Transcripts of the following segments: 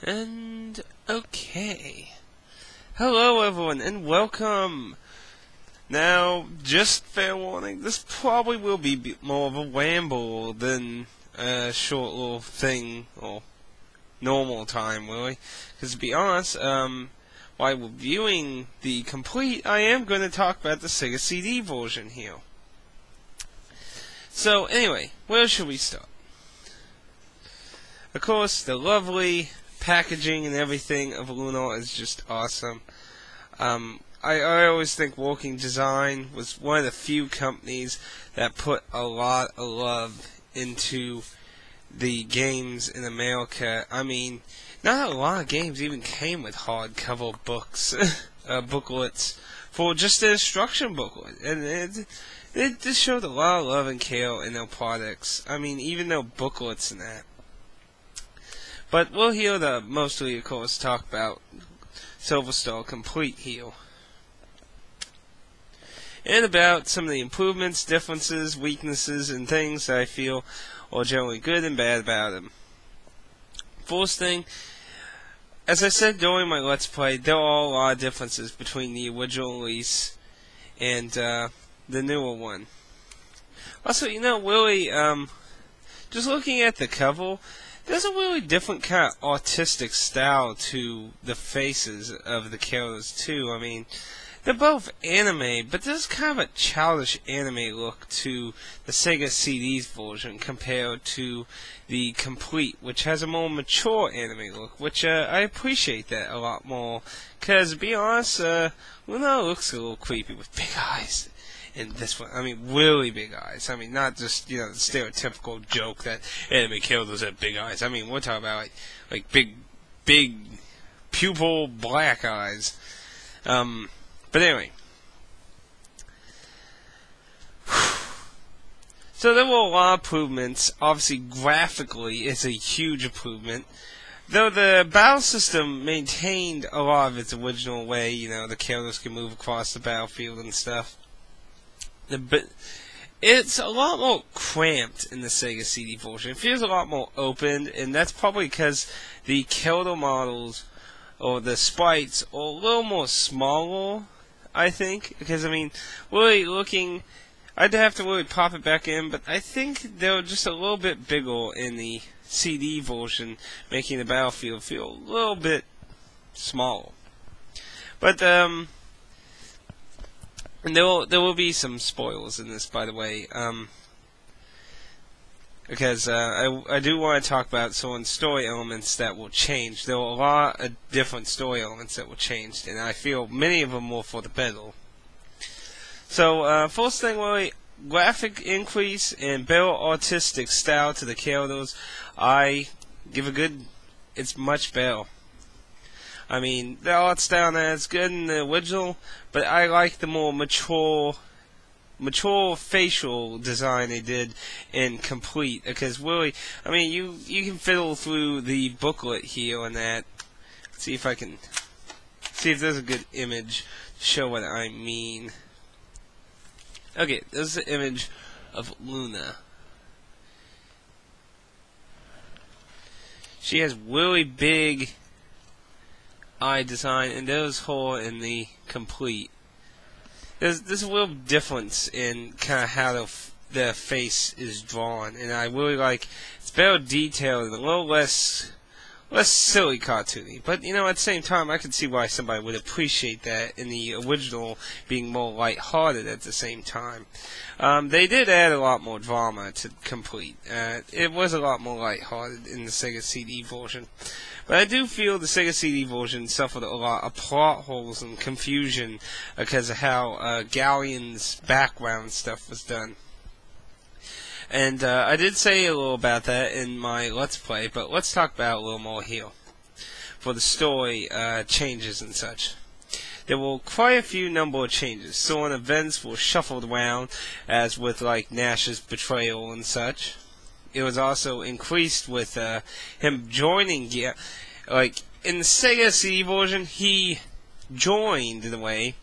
And okay. Hello everyone and welcome. Now, just fair warning, this probably will be more of a ramble than a short little thing or normal time, really. Because to be honest, while reviewing the complete, I am going to talk about the Sega CD version here. So anyway, where should we start? Of course, the lovely packaging and everything of Lunar is just awesome. I always think Working Design was one of the few companies that put a lot of love into the games in America. I mean, not a lot of games even came with hardcover books, booklets, for just the instruction booklet. And it just showed a lot of love and care in their products. I mean, even their booklets and that. But we'll hear mostly, of course, talk about Silver Star Complete here. And about some of the improvements, differences, weaknesses, and things that I feel are generally good and bad about them. First thing, as I said during my Let's Play, there are a lot of differences between the original release and the newer one. Also, you know, really, just looking at the cover, there's a really different kind of artistic style to the faces of the characters too. I mean, they're both anime, but there's kind of a childish anime look to the Sega CD's version compared to the Complete, which has a more mature anime look, which I appreciate that a lot more. Because, to be honest, Lunar looks a little creepy with big eyes. In this one, I mean, really big eyes. I mean, not just, you know, the stereotypical joke that anime characters have big eyes. I mean, we're talking about, like big, pupil black eyes. But anyway. So there were a lot of improvements. Obviously, graphically, it's a huge improvement. Though the battle system maintained a lot of its original way, you know, the characters can move across the battlefield and stuff. But it's a lot more cramped in the Sega CD version. It feels a lot more open, and that's probably because the character models, or the sprites, are a little more smaller, I think. Because, I mean, really looking, I'd have to really pop it back in, but I think they're just a little bit bigger in the CD version, making the battlefield feel a little bit smaller. But, and there will be some spoilers in this, by the way, because I do want to talk about some story elements that will change. There are a lot of different story elements that will change, and I feel many of them were for the better. So, first thing, really, graphic increase and better artistic style to the characters. I give a good, it's much better. I mean, the art style now is good in the original, but I like the more mature facial design they did in Complete. Because really, I mean, you can fiddle through the booklet here and that. See if I can see if there's a good image to show what I mean. Okay, this is the image of Lunar. She has really big eye design, and there's her in the Complete. There's a real difference in kind of how the face is drawn, and I really like it's better detailed and a little less silly cartoony. But you know, at the same time, I can see why somebody would appreciate that in the original being more lighthearted at the same time. They did add a lot more drama to Complete. It was a lot more lighthearted in the Sega CD version. But I do feel the Sega CD version suffered a lot of plot holes and confusion because of how Galleon's background stuff was done. And I did say a little about that in my Let's Play, but let's talk about it a little more here. For the story changes and such. There were quite a few number of changes. Certain events were shuffled around, as with like Nash's betrayal and such. It was also increased with him joining, like in the Sega CD version, he joined in a way,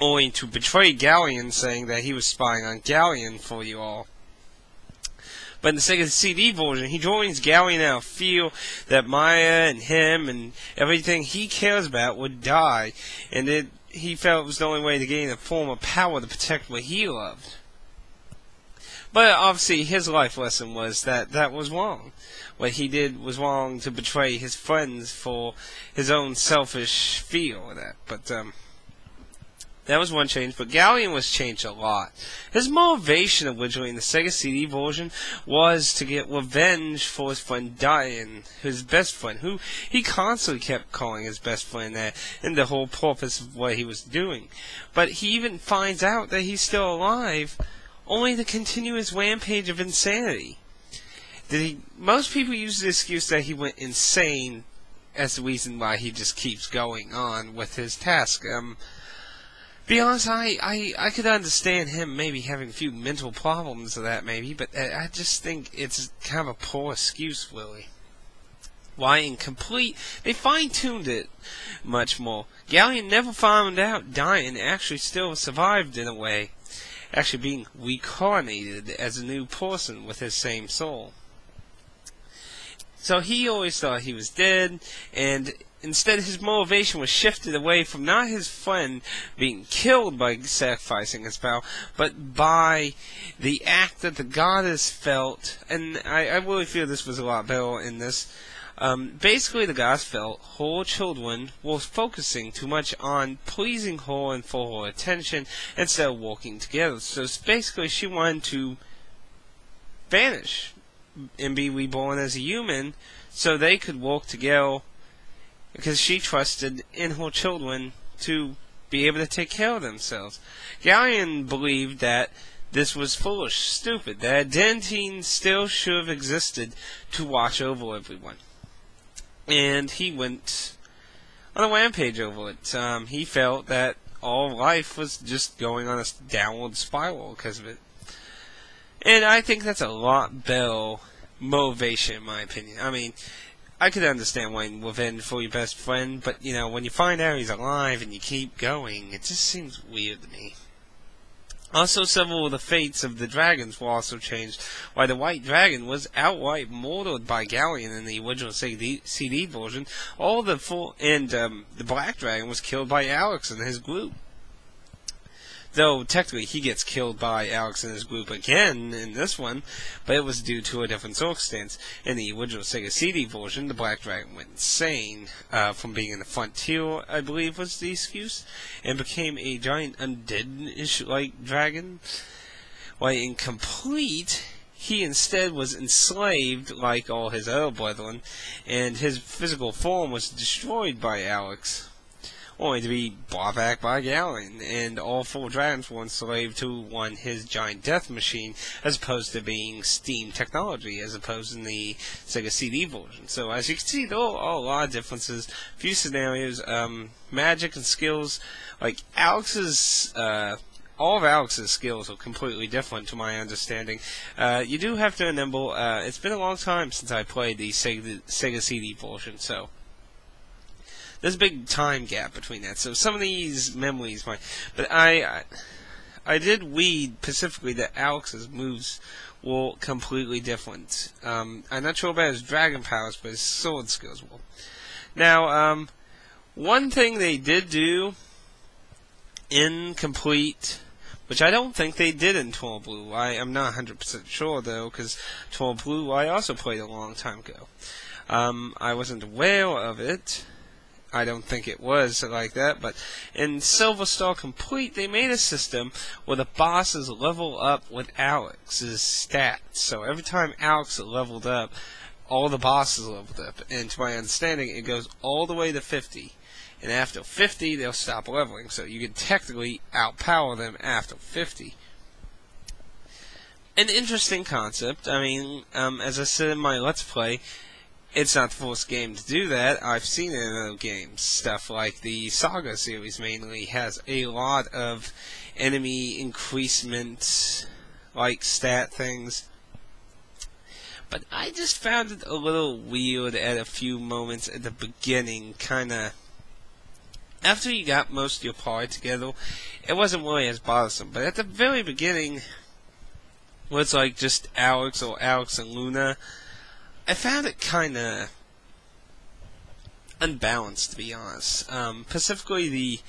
only to betray Galleon, saying that he was spying on Galleon for you all. But in the Sega CD version, he joins Galleon out feel that Maya and him and everything he cares about would die, and he felt it was the only way to gain a form of power to protect what he loved. But obviously his life lesson was that that was wrong. What he did was wrong to betray his friends for his own selfish feel of that. But that was one change, but Galleon was changed a lot. His motivation originally in the Sega CD version was to get revenge for his friend Diane, his best friend, who he constantly kept calling his best friend that, and the whole purpose of what he was doing. But he even finds out that he's still alive, only to continue his rampage of insanity. Most people use the excuse that he went insane as the reason why he just keeps going on with his task. Be honest, I could understand him maybe having a few mental problems of that maybe, but I just think it's kind of a poor excuse, really. Why incomplete? They fine-tuned it much more. Galleon never found out Diane actually still survived in a way, actually being reincarnated as a new person with his same soul. So he always thought he was dead, and instead his motivation was shifted away from not his friend being killed by sacrificing his power, but by the act that the goddess felt, and I really feel this was a lot better in this. Basically the goddess felt her children were focusing too much on pleasing her and for her attention instead of working together. So basically she wanted to vanish and be reborn as a human so they could work together, because she trusted in her children to be able to take care of themselves. Galleon believed that this was foolish, stupid, that Dentine still should have existed to watch over everyone. And he went on a rampage over it. He felt that all life was just going on a downward spiral because of it. And I think that's a lot better motivation, in my opinion. I mean, I could understand wanting revenge for your best friend, but, you know, when you find out he's alive and you keep going, it just seems weird to me. Also, several of the fates of the dragons were also changed. Why the White Dragon was outright murdered by Galleon in the original CD version, the Black Dragon was killed by Alex and his group. Though, technically, he gets killed by Alex and his group again in this one, but it was due to a different circumstance. In the original Sega CD version, the Black Dragon went insane from being in the frontier, I believe was the excuse, and became a giant undead-ish-like dragon. While incomplete, he instead was enslaved like all his other brethren, and his physical form was destroyed by Alex, only to be brought back by Galleon, and all four dragons were enslaved to his giant death machine, as opposed to being steam technology, as opposed in the Sega CD version. So as you can see, there are a lot of differences, few scenarios, magic and skills, like Alex's, all of Alex's skills are completely different to my understanding. You do have to remember, it's been a long time since I played the Sega CD version, so there's a big time gap between that, so some of these memories might... But I did read specifically that Alex's moves were completely different. I'm not sure about his dragon powers, but his sword skills were. Now, one thing they did do in Complete, which I don't think they did in Twirl Blue. I'm not 100% sure, though, because Twirl Blue I also played a long time ago. I wasn't aware of it. I don't think it was like that, but in Silver Star Complete, they made a system where the bosses level up with Alex's stats. So every time Alex leveled up, all the bosses leveled up. And to my understanding, it goes all the way to 50. And after 50, they'll stop leveling. So you can technically outpower them after 50. An interesting concept. I mean, as I said in my Let's Play, it's not the first game to do that. I've seen it in other games. Stuff like the Saga series mainly has a lot of enemy increasement, like stat things. But I just found it a little weird at a few moments at the beginning, kinda. After you got most of your party together, it wasn't really as bothersome. But at the very beginning, where it's like just Alex or Alex and Luna, I found it kind of unbalanced, to be honest. Specifically, the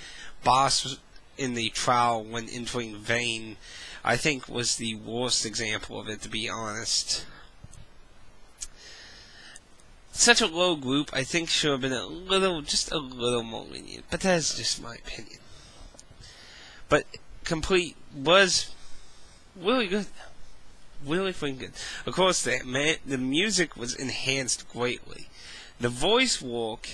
boss in the trial when entering Vane, I think was the worst example of it, to be honest. Such a low group, I think should have been just a little more lenient, but that is just my opinion. But Complete was really good. Really freaking good. Of course, the music was enhanced greatly. The voice work,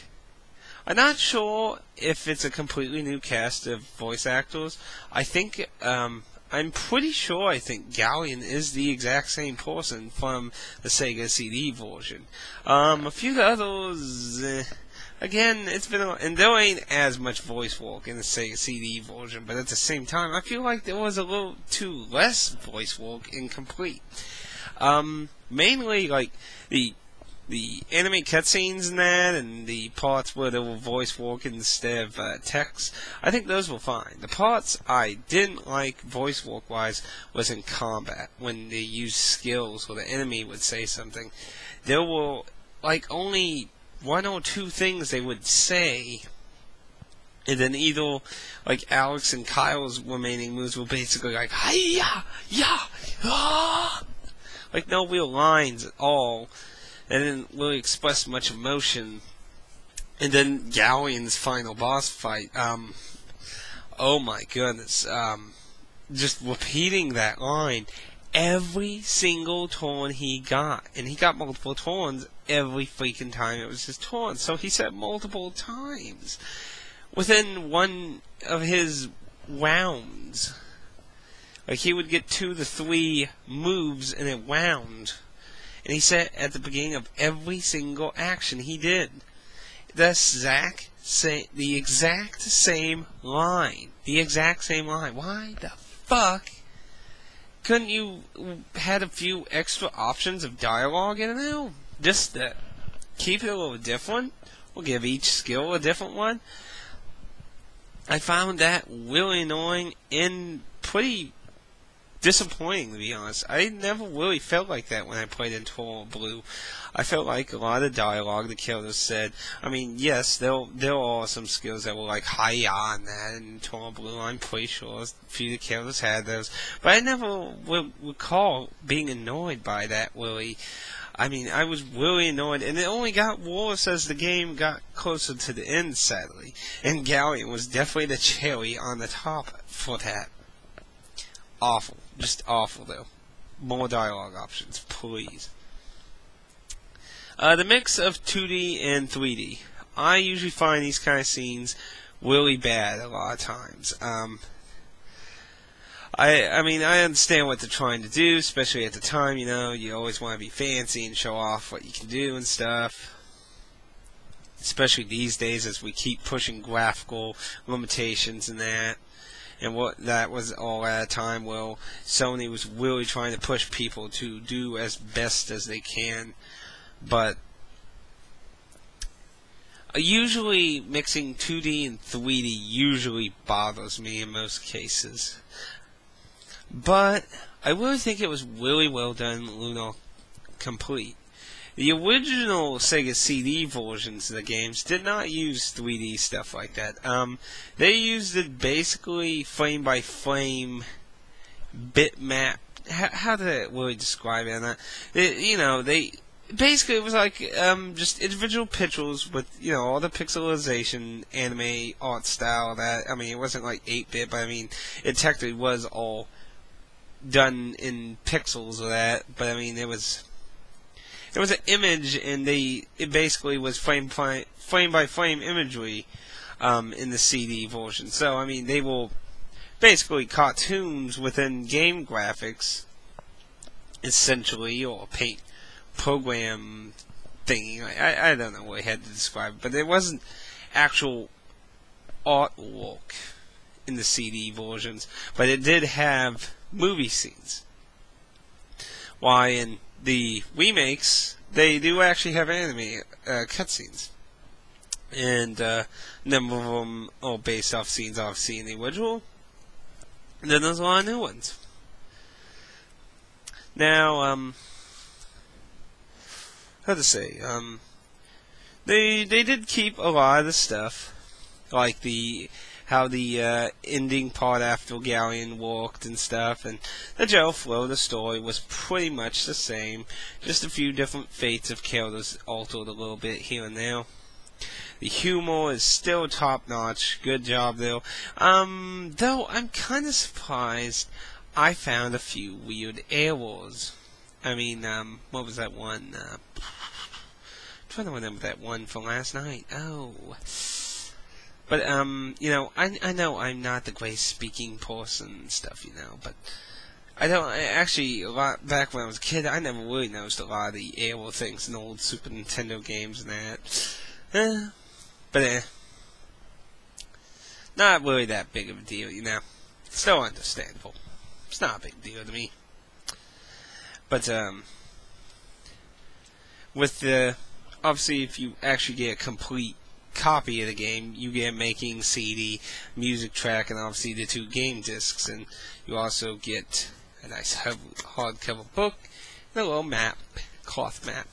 I'm not sure if it's a completely new cast of voice actors. I think, I'm pretty sure I think Galleon is the exact same person from the Sega CD version. A few of the others, again, it's been and there ain't as much voice work in the Sega CD version, but at the same time, I feel like there was a little too less voice work in Complete. Mainly, like, the anime cutscenes and that, and the parts where there were voice work instead of text, I think those were fine. The parts I didn't like voice work wise was in combat, when they used skills or the enemy would say something. There were like only one or two things they would say, and then either like Alex and Kyle's remaining moves were basically like hi-ya, ya, ah, like no real lines at all. They didn't really express much emotion. And then Galleon's final boss fight, oh my goodness, just repeating that line every single turn he got. And he got multiple turns every freaking time it was his turn. So he said multiple times within one of his rounds. Like, he would get 2 to 3 moves in a round. And he said at the beginning of every single action he did the exact same line. The exact same line. Why the fuck couldn't you had a few extra options of dialogue in it? Just to keep it a little different? We'll give each skill a different one. I found that really annoying and pretty disappointing, to be honest. I never really felt like that when I played in Total Blue. I felt like a lot of dialogue the characters said. I mean, yes, there are some skills that were like hi-ya and that in Total Blue. I'm pretty sure a few of the characters had those. But I never will recall being annoyed by that, really. I mean, I was really annoyed, and it only got worse as the game got closer to the end, sadly. And Galleon was definitely the cherry on the top for that. Awful. Just awful, though. More dialogue options, please. The mix of 2D and 3D. I usually find these kind of scenes really bad a lot of times. I mean, I understand what they're trying to do, especially at the time, you know. You always want to be fancy and show off what you can do and stuff. Especially these days as we keep pushing graphical limitations and that. And what that was all at a time where Sony was really trying to push people to do as best as they can. But usually mixing 2D and 3D usually bothers me in most cases. But I really think it was really well done in Lunar Complete. The original Sega CD versions of the games did not use 3D stuff like that. They used it basically frame by frame bitmap. How did I really describe it? They basically it was like just individual pictures with all the pixelization, anime art style. That I mean, it wasn't like 8-bit, but I mean, it technically was all done in pixels of that. But I mean, it was an image, and it basically was frame by frame imagery in the CD version. So I mean, they were basically cartoons within game graphics, essentially, or paint program thingy. I don't know what I had to describe it, but there wasn't actual artwork in the CD versions, but it did have movie scenes. Why in the remakes, they do actually have anime cutscenes. And a number of them are based off scenes obviously in the original. And then there's a lot of new ones. Now, how to say, they did keep a lot of the stuff, like how the ending part after Galleon walked and stuff, and the general flow of the story was pretty much the same. Just a few different fates of characters altered a little bit here and there. The humor is still top notch. Good job, though. Though I'm kind of surprised. I found a few weird errors. I mean, what was that one? I'm trying to remember that one from last night. Oh. But, you know, I know I'm not the greatest speaking person and stuff, you know, but actually, a lot, back when I was a kid, I never really noticed a lot of the error things in old Super Nintendo games and that. But, not really that big of a deal, you know. Still understandable. It's not a big deal to me. But, with the, obviously, if you actually get a complete copy of the game, you get a making CD, music track, and obviously the 2 game discs, and you also get a nice hardcover book and a little map, cloth map,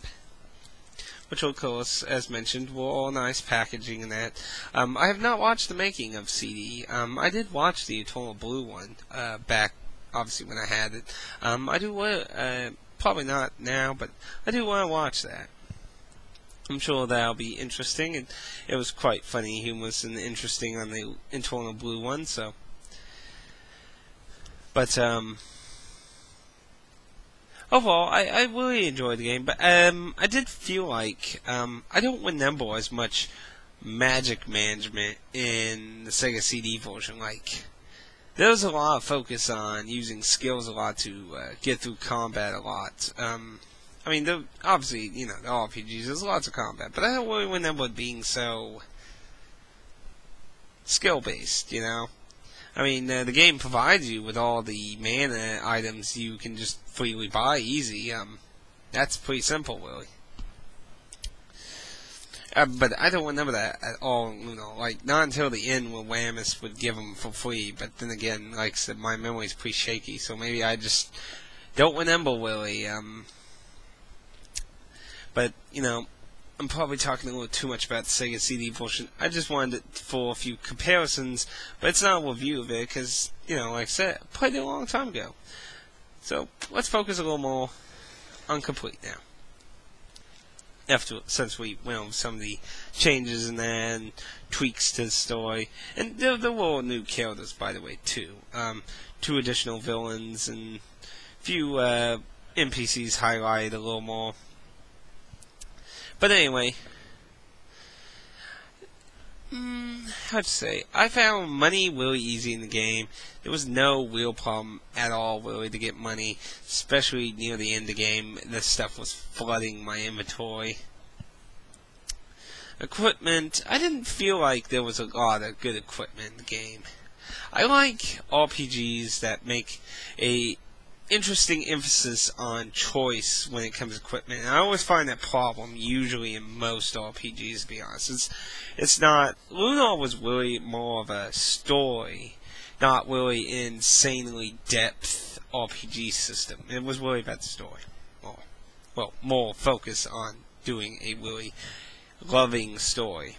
which of course, as mentioned, were all nice packaging and that. I have not watched the making of CD. I did watch the Eternal Blue one back, obviously, when I had it. I do want probably not now, but I do want to watch that. I'm sure that'll be interesting, and it was quite funny, humorous, and interesting on the Eternal Blue one, so. But, overall, I really enjoyed the game, but, I did feel like, I don't remember as much magic management in the Sega CD version. Like, there was a lot of focus on using skills a lot to, get through combat a lot. I mean, obviously, you know, the RPGs, there's lots of combat, but I don't really remember it being so skill-based, you know? I mean, the game provides you with all the mana items you can just freely buy easy. That's pretty simple, really. But I don't remember that at all, you know, like, not until the end where Whammus would give them for free, but then again, like I said, my memory's pretty shaky, so maybe I just don't remember, really, But, you know, I'm probably talking a little too much about the Sega CD version. I just wanted it for a few comparisons, but it's not a review of it, because, you know, like I said, I played it a long time ago. So, let's focus a little more on Complete now. Since we went over some of the changes in that, and tweaks to the story. And there were new characters, by the way, too. 2 additional villains, and a few NPCs highlighted a little more. But anyway, how'd you say? I found money really easy in the game. There was no real problem at all, really, to get money, especially near the end of the game. This stuff was flooding my inventory. Equipment, I didn't feel like there was a lot of good equipment in the game. I like RPGs that make a interesting emphasis on choice when it comes to equipment. And I always find that problem usually in most RPGs, to be honest. It's not, Lunar was really more of a story, not really insanely depth RPG system. It was really about the story. Well, more focus on doing a really loving story.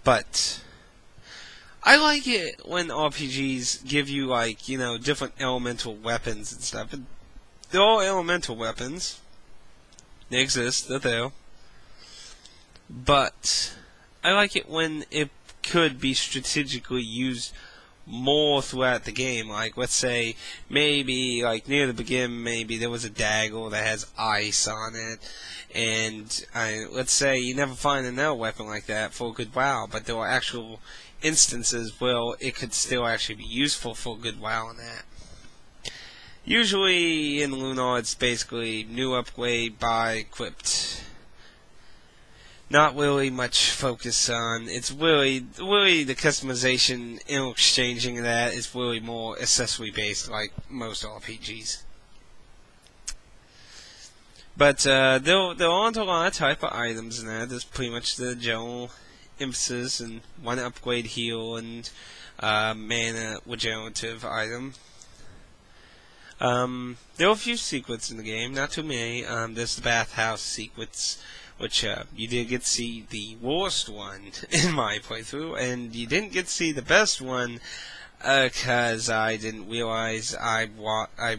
But I like it when RPGs give you, like, you know, different elemental weapons and stuff. They're all elemental weapons. They exist, they're there. But I like it when it could be strategically used more throughout the game. Like, let's say, maybe, like, near the beginning, maybe there was a dagger that has ice on it. And, let's say you never find another weapon like that for a good while, but there are actual instances where it could still actually be useful for a good while in that. Usually in Lunar it's basically new upgrade, buy, equipped. Not really much focus on. It's really the customization and exchanging of that is really more accessory based, like most RPGs. But there aren't a lot of type of items in that. There's pretty much the general emphasis and one upgrade heal and mana regenerative item. There were a few sequences in the game, not too many. There's the bathhouse sequence, which you did get to see the worst one in my playthrough, and you didn't get to see the best one because I didn't realize I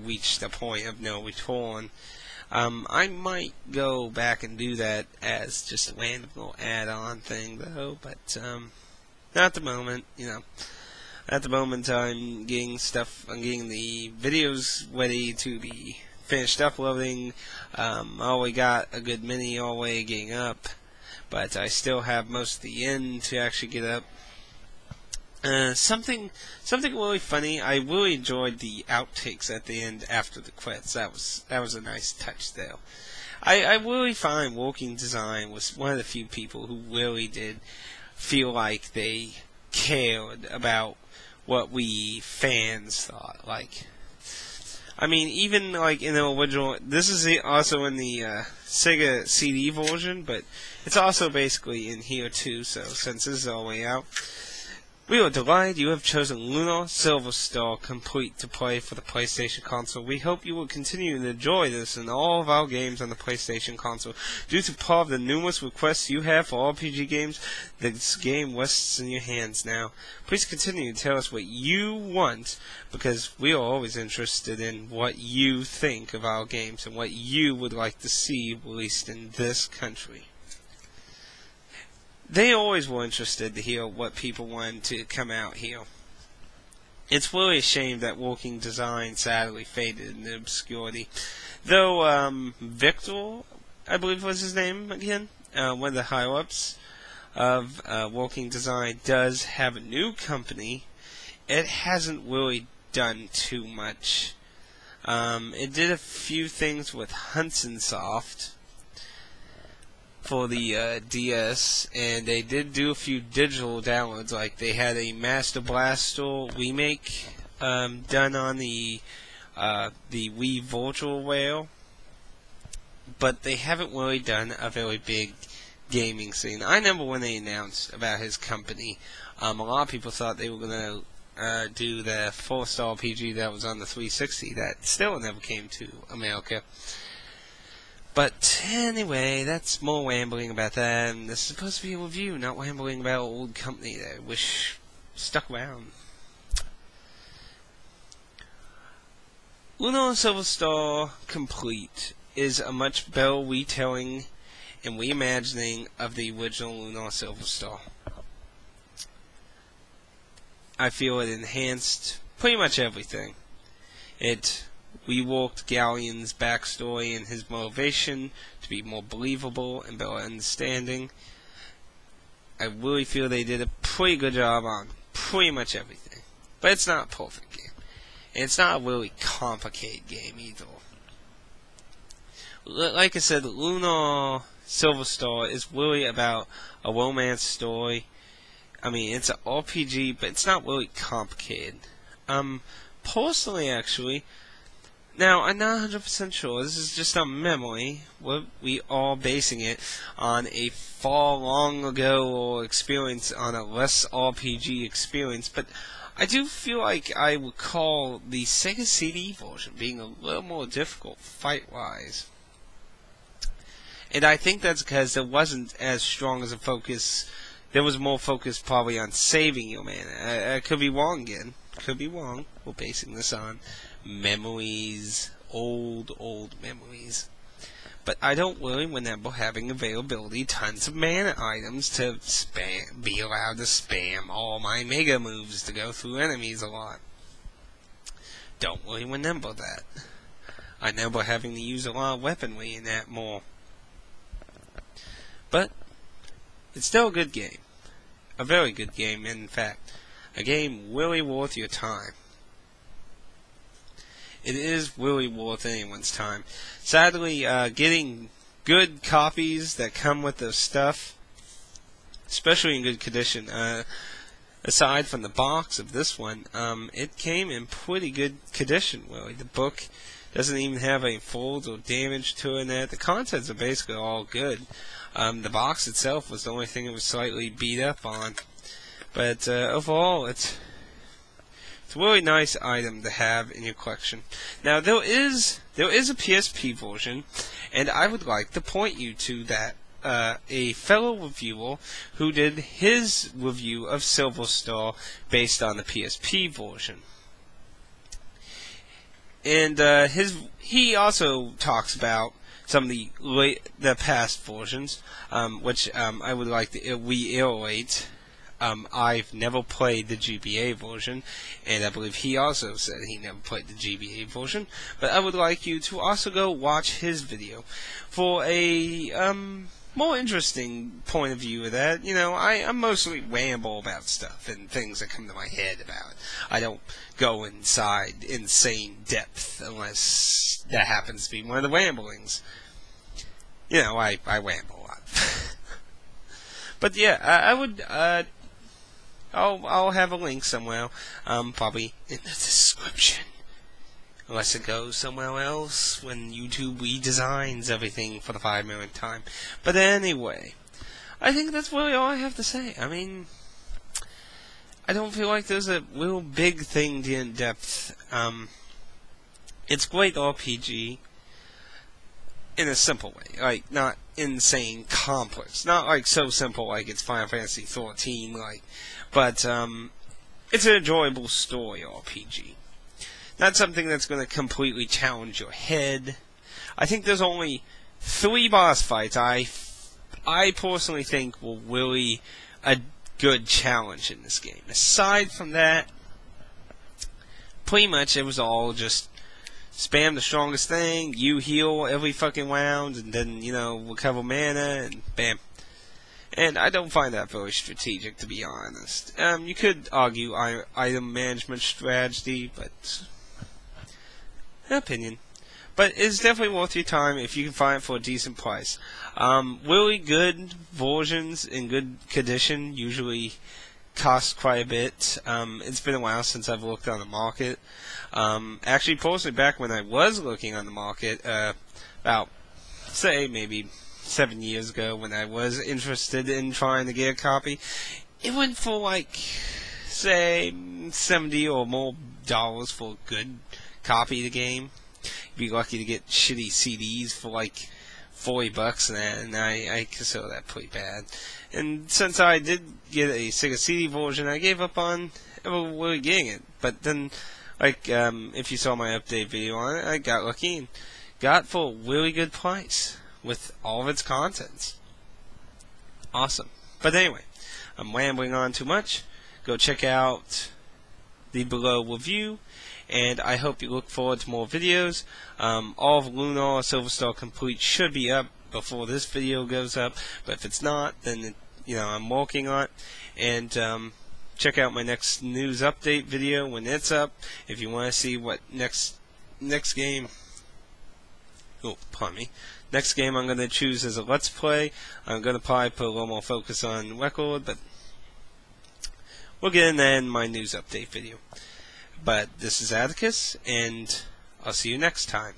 reached the point of no return. I might go back and do that as just a random little add-on thing, though, but not at the moment, At the moment, I'm getting the videos ready to be finished uploading. I already got a good many already getting up, but I still have most of the end to actually get up. Something really funny. I really enjoyed the outtakes at the end after the credits. That was a nice touch there. I really find Walking Design was one of the few people who really did feel like they cared about what we fans thought. Even in the original, this is also in the Sega CD version, but it's also basically in here too. So since this is all the way out, we are delighted you have chosen Lunar Silver Star Complete to play for the PlayStation console. We hope you will continue to enjoy this and all of our games on the PlayStation console. Due to part of the numerous requests you have for RPG games, this game rests in your hands now. Please continue to tell us what you want, because we are always interested in what you think of our games and what you would like to see released in this country. They always were interested to hear what people wanted to come out here. It's really a shame that Walking Design sadly faded into obscurity. Though, Victor, I believe was his name again, one of the higher-ups of Walking Design, does have a new company. It hasn't really done too much. It did a few things with Hudson Soft for the DS, and they did do a few digital downloads. Like they had a Master Blaster remake done on the Wii Virtual Rail, but they haven't really done a very big gaming scene. I remember when they announced about his company, a lot of people thought they were going to do the 4-star RPG that was on the 360 that still never came to America. But anyway, that's more rambling about that, and this is supposed to be a review, not rambling about an old company that I wish stuck around. Lunar Silver Star Complete is a much better retelling and reimagining of the original Lunar Silver Star. I feel it enhanced pretty much everything. It reworked Galleon's backstory and his motivation to be more believable and better understanding. I really feel they did a pretty good job on pretty much everything. But it's not a perfect game. And it's not a really complicated game either. Like I said, Lunar Silver Star is really about a romance story. It's an RPG, but it's not really complicated. Personally, actually, now, I'm not 100% sure. This is just a memory. We are basing it on a far long ago experience, on a less RPG experience. But I do feel like I recall the Sega CD version being a little more difficult fight-wise. And I think that's because there wasn't as strong as a focus. There was more focus probably on saving your mana. I could be wrong again. Could be wrong. We're basing this on memories, old memories. But I don't really remember having availability tons of mana items to be allowed to spam all my mega moves to go through enemies a lot. Don't really remember that. I remember having to use a lot of weaponry in that more. But it's still a good game. A very good game, in fact. A game really worth your time. It is really worth anyone's time. Sadly, getting good copies that come with the stuff, especially in good condition, aside from the box of this one, it came in pretty good condition, really. The book doesn't even have any folds or damage to it in it. The contents are basically all good. The box itself was the only thing that was slightly beat up on. But overall, it's It's a really nice item to have in your collection. Now there is a PSP version, and I would like to point you to that. A fellow reviewer who did his review of Silver Star based on the PSP version. And he also talks about some of the past versions, which I would like to reiterate. I've never played the GBA version, and I believe he also said he never played the GBA version. But I would like you to also go watch his video for a more interesting point of view of that. You know, I mostly ramble about stuff and things that come to my head about it. I don't go inside insane depth unless that happens to be one of the ramblings. You know, I ramble a lot. But yeah, I would, I'll have a link somewhere, probably in the description. Unless it goes somewhere else when YouTube redesigns everything for the 5 millionth time. But anyway, I think that's really all I have to say. I mean, I don't feel like there's a real big thing to in depth. It's great RPG in a simple way, like not insane complex, not like so simple like it's Final Fantasy 13, like, but it's an enjoyable story RPG. Not something that's going to completely challenge your head. I think there's only 3 boss fights I personally think will really a good challenge in this game. Aside from that, pretty much it was all just spam the strongest thing, you heal every fucking round, and then, you know, recover mana, and bam. And I don't find that very strategic, to be honest. You could argue item management strategy, but opinion. But it's definitely worth your time if you can find it for a decent price. Really good versions in good condition usually cost quite a bit. It's been a while since I've looked on the market. Actually, personally, back when I was looking on the market, about, say, maybe 7 years ago, when I was interested in trying to get a copy, it went for like, say, $70 or more for a good copy of the game. You'd be lucky to get shitty CDs for like $40 and I consider that pretty bad. And since I did get a Sega CD version, I gave up on ever really getting it. But then, like, if you saw my update video on it, I got lucky and got it for a really good price with all of its contents. Awesome. But anyway, I'm rambling on too much. Go check out the below review, and I hope you look forward to more videos. All of Lunar Silver Star Complete should be up before this video goes up, but if it's not, then you know I'm working on it. And check out my next news update video when it's up if you want to see what next game. Oh, pardon me. Next game I'm going to choose as a Let's Play. I'm going to probably put a little more focus on record, but we'll get in that in my news update video. But this is Atticus, and I'll see you next time.